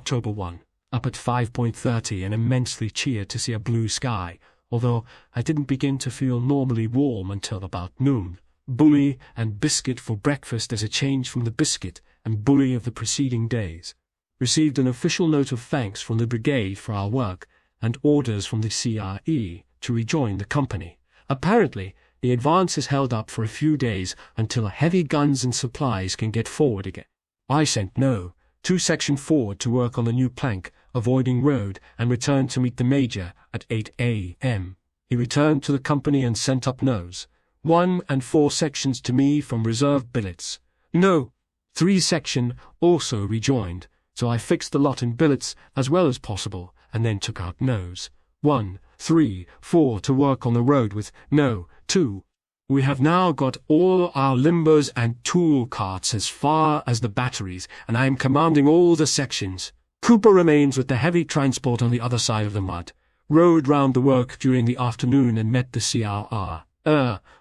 October 1, up at 5:30 and immensely cheered to see a blue sky, although I didn't begin to feel normally warm until about noon. Bully and biscuit for breakfast as a change from the biscuit and bully of the preceding days. Received an official note of thanks from the Brigade for our work and orders from the CRE to rejoin the company. Apparently, the advance is held up for a few days until heavy guns and supplies can get forward again. I sent No. 2 section forward to work on the new plank, avoiding road, and returned to meet the Major at 8 a.m. He returned to the company and sent up Nos. 1 and 4 sections to me from reserve billets. No. 3 section also rejoined, so I fixed the lot in billets as well as possible, and then took out Nos. 1, 3, 4 to work on the road with No. 2. We have now got all our limbers and tool carts as far as the batteries, and I am commanding all the sections. Cooper remains with the heavy transport on the other side of the mud. Rode round the work during the afternoon and met the CRR,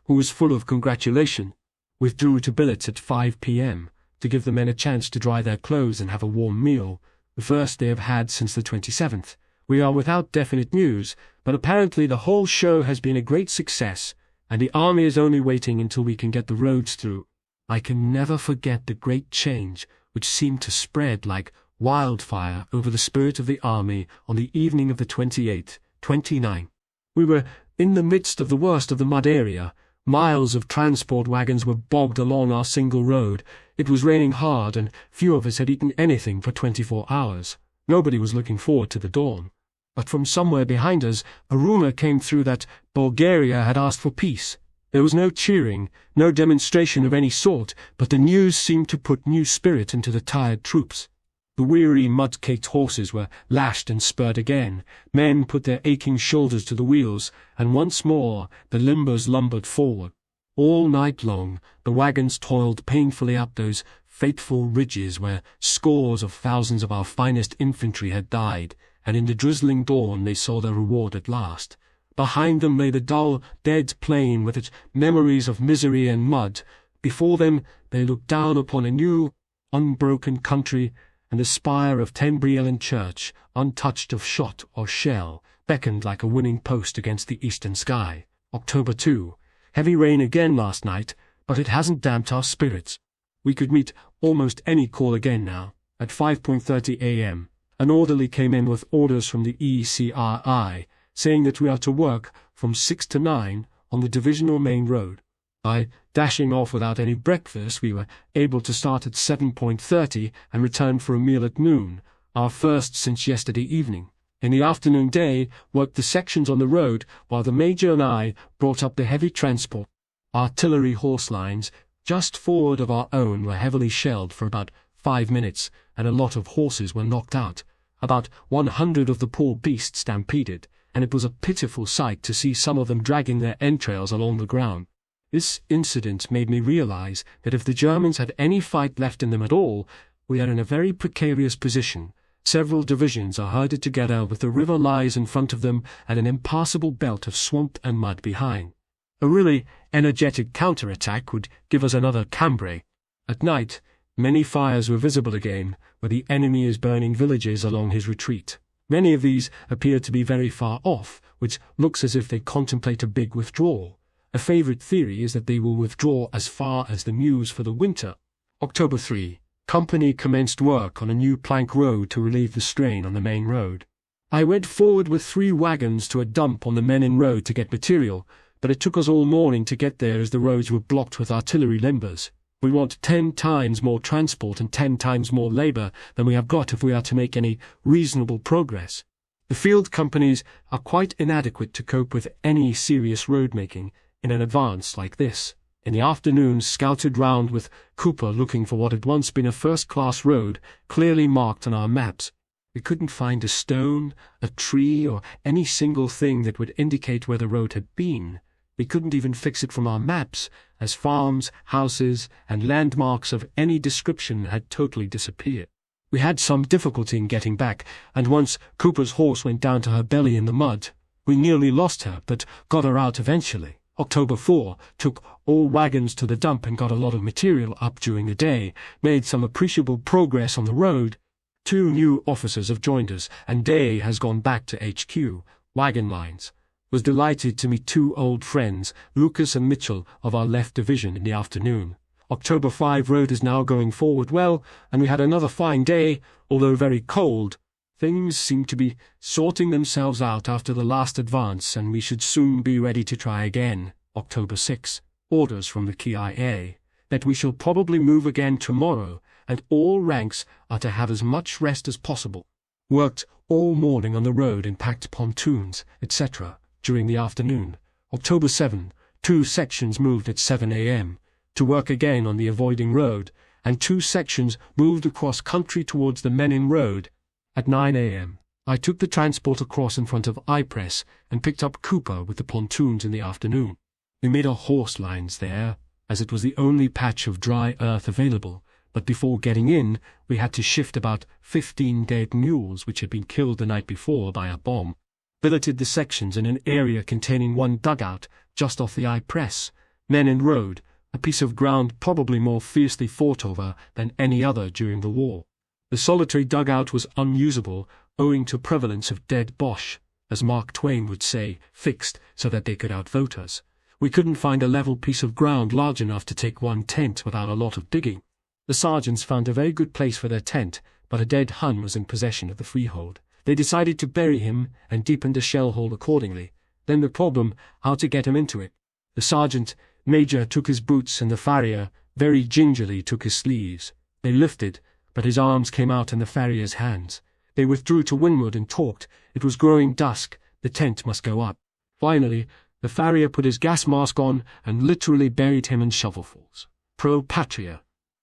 who was full of congratulation. Withdrew to billets at 5 p.m. to give the men a chance to dry their clothes and have a warm meal, the first they have had since the 27th. We are without definite news, but apparently the whole show has been a great success, and the army is only waiting until we can get the roads through. I can never forget the great change which seemed to spread like wildfire over the spirit of the army on the evening of the 28th, 29. We were in the midst of the worst of the mud area. Miles of transport wagons were bogged along our single road. It was raining hard, and few of us had eaten anything for 24 hours. Nobody was looking forward to the dawn. But from somewhere behind us, a rumor came through that Bulgaria had asked for peace. There was no cheering, no demonstration of any sort, but the news seemed to put new spirit into the tired troops. The weary, mud-caked horses were lashed and spurred again. Men put their aching shoulders to the wheels, and once more the limbers lumbered forward. All night long, the wagons toiled painfully up those fateful ridges where scores of thousands of our finest infantry had died, and in the drizzling dawn they saw their reward at last. Behind them lay the dull, dead plain with its memories of misery and mud. Before them they looked down upon a new, unbroken country, and the spire of Ten Brielen Church, untouched of shot or shell, beckoned like a winning post against the eastern sky. October 2. Heavy rain again last night, but it hasn't damped our spirits. We could meet almost any call again now. At 5:30 a.m., an orderly came in with orders from the ECRI, saying that we are to work from 6 to 9 on the divisional main road. By dashing off without any breakfast, we were able to start at 7:30 and return for a meal at noon, our first since yesterday evening. In the afternoon day, worked the sections on the road, while the Major and I brought up the heavy transport. Artillery horse lines, just forward of our own, were heavily shelled for about 5 minutes, and a lot of horses were knocked out. About 100 of the poor beasts stampeded, and it was a pitiful sight to see some of them dragging their entrails along the ground. This incident made me realize that if the Germans had any fight left in them at all, we are in a very precarious position. Several divisions are herded together with the river lies in front of them and an impassable belt of swamp and mud behind. A really energetic counterattack would give us another Cambrai. At night, many fires were visible again, where the enemy is burning villages along his retreat. Many of these appear to be very far off, which looks as if they contemplate a big withdrawal. A favorite theory is that they will withdraw as far as the Meuse for the winter. October 3. Company commenced work on a new plank road to relieve the strain on the main road. I went forward with 3 wagons to a dump on the Menin road to get material, but it took us all morning to get there as the roads were blocked with artillery limbers. We want 10 times more transport and 10 times more labour than we have got if we are to make any reasonable progress. The field companies are quite inadequate to cope with any serious road making in an advance like this. In the afternoon scouted round with Cooper looking for what had once been a first-class road clearly marked on our maps. We couldn't find a stone, a tree, or any single thing that would indicate where the road had been. We couldn't even fix it from our maps, as farms, houses, and landmarks of any description had totally disappeared. We had some difficulty in getting back, and once Cooper's horse went down to her belly in the mud. We nearly lost her, but got her out eventually. October 4, took all wagons to the dump and got a lot of material up during the day, made some appreciable progress on the road. 2 new officers have joined us, and Day has gone back to HQ, wagon lines. Was delighted to meet 2 old friends, Lucas and Mitchell, of our left division in the afternoon. October 5 road is now going forward well, and we had another fine day, although very cold. Things seem to be sorting themselves out after the last advance, and we should soon be ready to try again. October 6, orders from the KIA, that we shall probably move again tomorrow, and all ranks are to have as much rest as possible. Worked all morning on the road and packed pontoons, etc. during the afternoon. October 7, 2 sections moved at 7 a.m. to work again on the avoiding road, and 2 sections moved across country towards the Menin road at 9 a.m. I took the transport across in front of Ypres and picked up Cooper with the pontoons in the afternoon. We made our horse lines there, as it was the only patch of dry earth available, but before getting in, we had to shift about 15 dead mules which had been killed the night before by a bomb. Billeted the sections in an area containing 1 dugout just off the Ypres, Menin road, a piece of ground probably more fiercely fought over than any other during the war. The solitary dugout was unusable owing to prevalence of dead Boche, as Mark Twain would say, fixed so that they could outvote us. We couldn't find a level piece of ground large enough to take 1 tent without a lot of digging. The sergeants found a very good place for their tent, but a dead Hun was in possession of the freehold. They decided to bury him and deepened a shell hole accordingly. Then the problem, how to get him into it. The sergeant major took his boots and the farrier very gingerly took his sleeves. They lifted, but his arms came out in the farrier's hands. They withdrew to windward and talked. It was growing dusk. The tent must go up. Finally, the farrier put his gas mask on and literally buried him in shovelfuls. Pro Patria.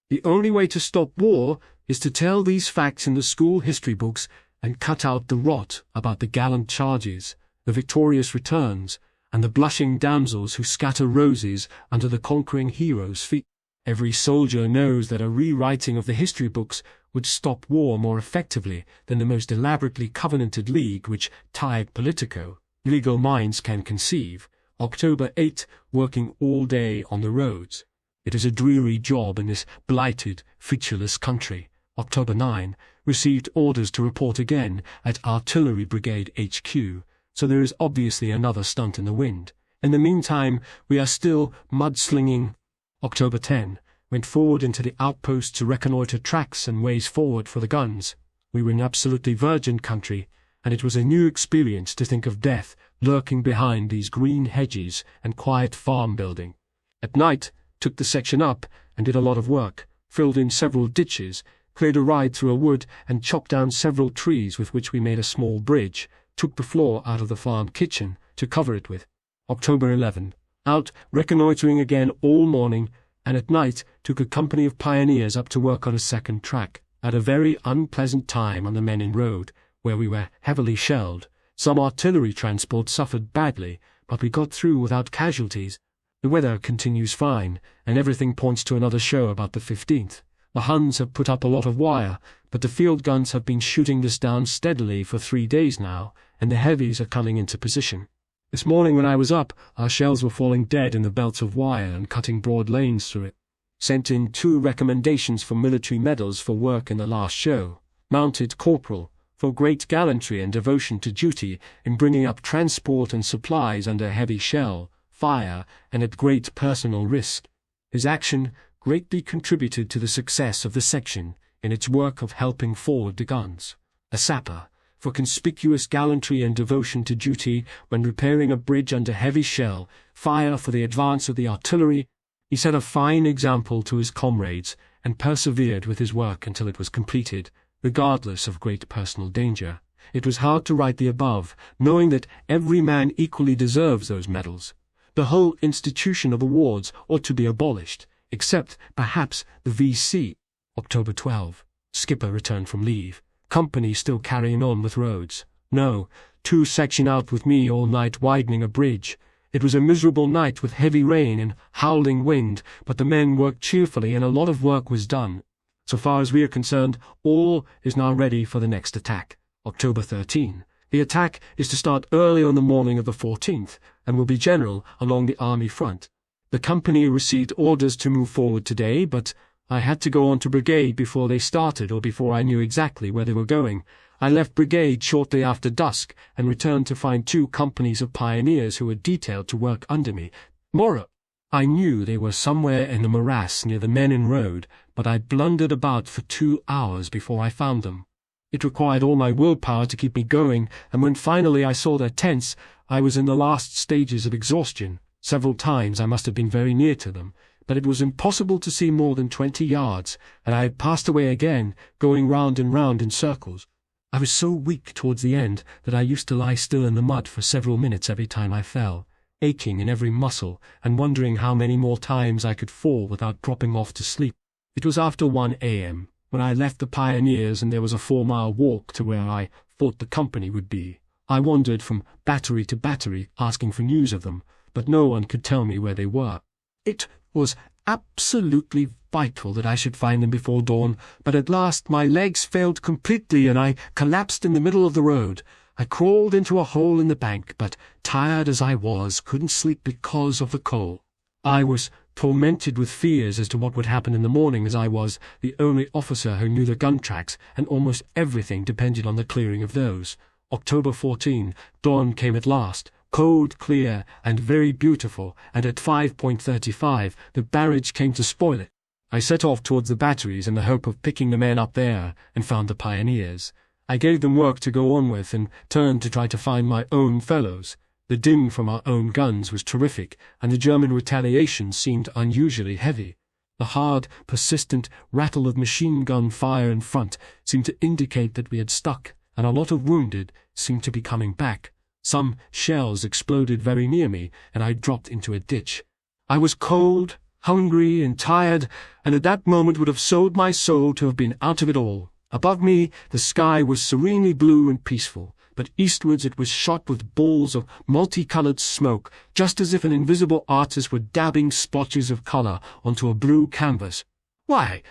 The only way to stop war is to tell these facts in the school history books and cut out the rot about the gallant charges, the victorious returns, and the blushing damsels who scatter roses under the conquering hero's feet. Every soldier knows that a rewriting of the history books would stop war more effectively than the most elaborately covenanted league which tired politico, legal minds can conceive. October 8, working all day on the roads. It is a dreary job in this blighted, featureless country. October 9, received orders to report again at Artillery Brigade HQ, so there is obviously another stunt in the wind. In the meantime, we are still mudslinging. October 10, went forward into the outposts to reconnoitre tracks and ways forward for the guns. We were in absolutely virgin country, and it was a new experience to think of death lurking behind these green hedges and quiet farm building. At night, took the section up and did a lot of work, filled in several ditches, cleared a ride through a wood and chopped down several trees with which we made a small bridge, took the floor out of the farm kitchen to cover it with. October 11, out reconnoitring again all morning, and at night took a company of pioneers up to work on a second track, at a very unpleasant time on the Menin road, where we were heavily shelled. Some artillery transport suffered badly, but we got through without casualties. The weather continues fine, and everything points to another show about the 15th. The Huns have put up a lot of wire, but the field guns have been shooting this down steadily for 3 days now, and the heavies are coming into position. This morning when I was up, our shells were falling dead in the belts of wire and cutting broad lanes through it. Sent in 2 recommendations for military medals for work in the last show. Mounted Corporal, for great gallantry and devotion to duty in bringing up transport and supplies under heavy shell, fire, and at great personal risk. His action greatly contributed to the success of the section in its work of helping forward the guns. A sapper, for conspicuous gallantry and devotion to duty when repairing a bridge under heavy shell, fire for the advance of the artillery. He set a fine example to his comrades and persevered with his work until it was completed, regardless of great personal danger. It was hard to write the above, knowing that every man equally deserves those medals. The whole institution of awards ought to be abolished, except, perhaps, the V.C. October 12. Skipper returned from leave. Company still carrying on with roads. No, 2 section out with me all night widening a bridge. It was a miserable night with heavy rain and howling wind, but the men worked cheerfully and a lot of work was done. So far as we are concerned, all is now ready for the next attack. October 13. The attack is to start early on the morning of the 14th, and will be general along the army front. The company received orders to move forward today, but I had to go on to Brigade before they started or before I knew exactly where they were going. I left Brigade shortly after dusk and returned to find 2 companies of pioneers who were detailed to work under me. Moreover, I knew they were somewhere in the morass near the Menin Road, but I blundered about for 2 hours before I found them. It required all my willpower to keep me going, and when finally I saw their tents, I was in the last stages of exhaustion. Several times I must have been very near to them, but it was impossible to see more than 20 yards, and I had passed away again, going round and round in circles. I was so weak towards the end that I used to lie still in the mud for several minutes every time I fell, aching in every muscle and wondering how many more times I could fall without dropping off to sleep. It was after 1 a.m. when I left the pioneers, and there was a 4-mile walk to where I thought the company would be. I wandered from battery to battery asking for news of them, but no one could tell me where they were. It was absolutely vital that I should find them before dawn, but at last my legs failed completely and I collapsed in the middle of the road. I crawled into a hole in the bank, but, tired as I was, couldn't sleep because of the cold. I was tormented with fears as to what would happen in the morning, as I was the only officer who knew the gun tracks, and almost everything depended on the clearing of those. October 14, dawn came at last, cold, clear, and very beautiful, and at 5:35 the barrage came to spoil it. I set off towards the batteries in the hope of picking the men up there, and found the pioneers. I gave them work to go on with, and turned to try to find my own fellows. The din from our own guns was terrific, and the German retaliation seemed unusually heavy. The hard, persistent rattle of machine gun fire in front seemed to indicate that we had stuck, and a lot of wounded seemed to be coming back. Some shells exploded very near me, and I dropped into a ditch. I was cold, hungry, and tired, and at that moment would have sold my soul to have been out of it all. Above me, the sky was serenely blue and peaceful, but eastwards it was shot with balls of multicolored smoke, just as if an invisible artist were dabbing splotches of color onto a blue canvas. Why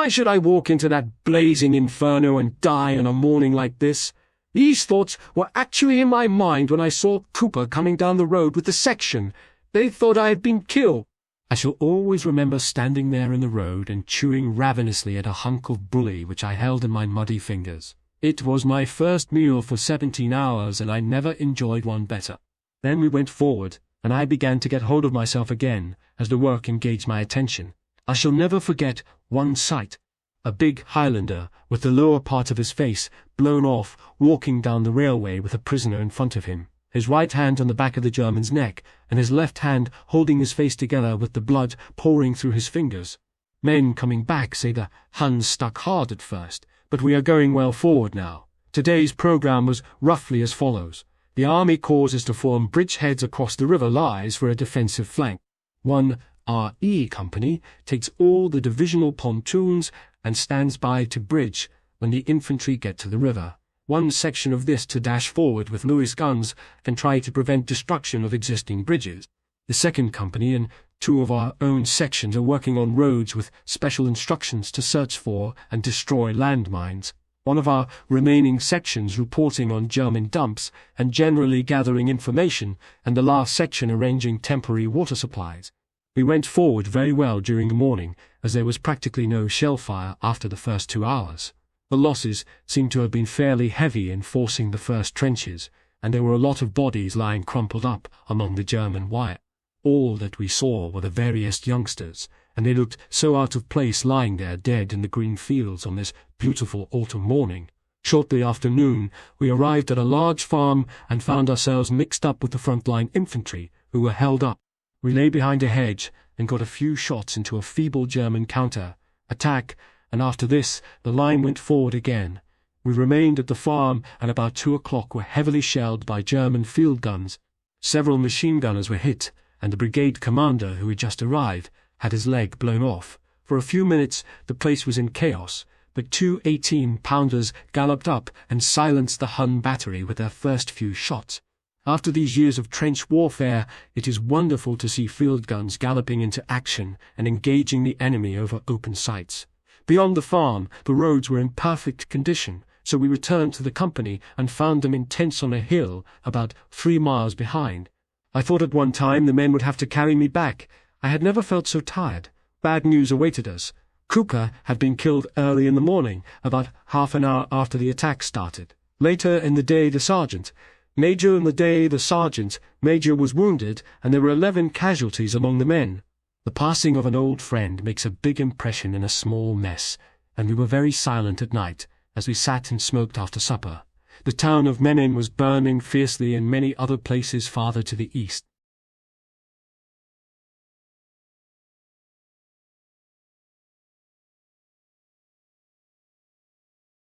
should I walk into that blazing inferno and die on a morning like this? These thoughts were actually in my mind when I saw Cooper coming down the road with the section. They thought I had been killed. I shall always remember standing there in the road and chewing ravenously at a hunk of bully which I held in my muddy fingers. It was my first meal for 17 hours, and I never enjoyed one better. Then we went forward, and I began to get hold of myself again as the work engaged my attention. I shall never forget one sight. A big Highlander, with the lower part of his face blown off, walking down the railway with a prisoner in front of him, his right hand on the back of the German's neck, and his left hand holding his face together with the blood pouring through his fingers. Men coming back say the Huns stuck hard at first, but we are going well forward now. Today's program was roughly as follows. The Army Corps is to form bridgeheads across the River Lies for a defensive flank. 1 RE Company takes all the divisional pontoons and stands by to bridge when the infantry get to the river. One section of this to dash forward with Lewis guns and try to prevent destruction of existing bridges. The 2nd Company and 2 of our own sections are working on roads with special instructions to search for and destroy landmines. One of our remaining sections reporting on German dumps and generally gathering information, and the last section arranging temporary water supplies. We went forward very well during the morning, as there was practically no shell fire after the first 2 hours. The losses seemed to have been fairly heavy in forcing the first trenches, and there were a lot of bodies lying crumpled up among the German wire. All that we saw were the veriest youngsters, and they looked so out of place lying there dead in the green fields on this beautiful autumn morning. Shortly after noon, we arrived at a large farm and found ourselves mixed up with the front-line infantry, who were held up. We lay behind a hedge and got a few shots into a feeble German counter-attack, and after this the line went forward again. We remained at the farm, and about 2 o'clock were heavily shelled by German field guns. Several machine gunners were hit, and the brigade commander, who had just arrived, had his leg blown off. For a few minutes the place was in chaos, but 2 18-pounders galloped up and silenced the Hun battery with their first few shots. After these years of trench warfare, it is wonderful to see field guns galloping into action and engaging the enemy over open sights. Beyond the farm, the roads were in perfect condition, so we returned to the company and found them in tents on a hill about 3 miles behind. I thought at one time the men would have to carry me back. I had never felt so tired. Bad news awaited us. Cooper had been killed early in the morning, about half an hour after the attack started. Later in the day, the sergeant major was wounded, and there were 11 casualties among the men. The passing of an old friend makes a big impression in a small mess, and we were very silent at night, as we sat and smoked after supper. The town of Menin was burning fiercely, and many other places farther to the east.